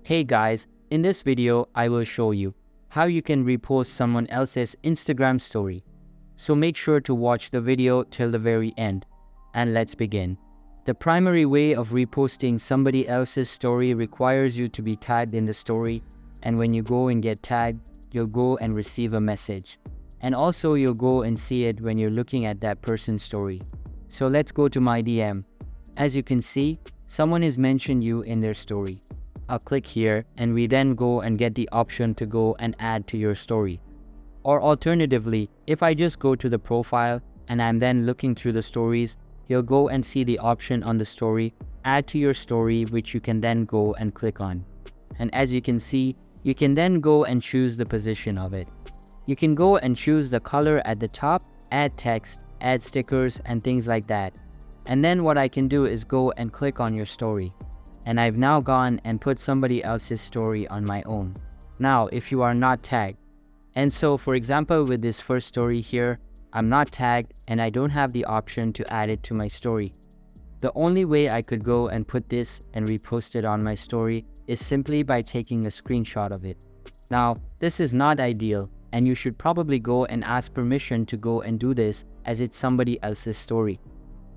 Hey guys, in this video I will show you how you can repost someone else's Instagram story. So make sure to watch the video till the very end. And let's begin. The primary way of reposting somebody else's story requires you to be tagged in the story, and when you go and get tagged, you'll go and receive a message. And also you'll go and see it when you're looking at that person's story. So let's go to my DM. As you can see, someone has mentioned you in their story. I'll click here and we then go and get the option to go and add to your story. Or alternatively, if I just go to the profile and I'm then looking through the stories, you'll go and see the option on the story, add to your story, which you can then go and click on. And as you can see, you can then go and choose the position of it. You can go and choose the color at the top, add text, add stickers and things like that. And then what I can do is go and click on your story. And I've now gone and put somebody else's story on my own. Now, if you are not tagged, and so for example with this first story here, I'm not tagged and I don't have the option to add it to my story. The only way I could go and put this and repost it on my story is simply by taking a screenshot of it. Now, this is not ideal and you should probably go and ask permission to go and do this as it's somebody else's story.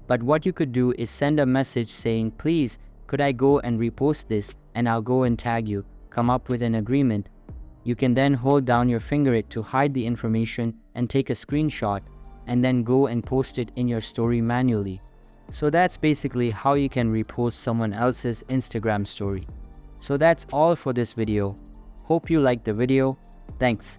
But what you could do is send a message saying, please, could I go and repost this and I'll go and tag you, come up with an agreement. You can then hold down your finger to hide the information and take a screenshot and then go and post it in your story manually. So that's basically how you can repost someone else's Instagram story. So that's all for this video. Hope you liked the video. Thanks.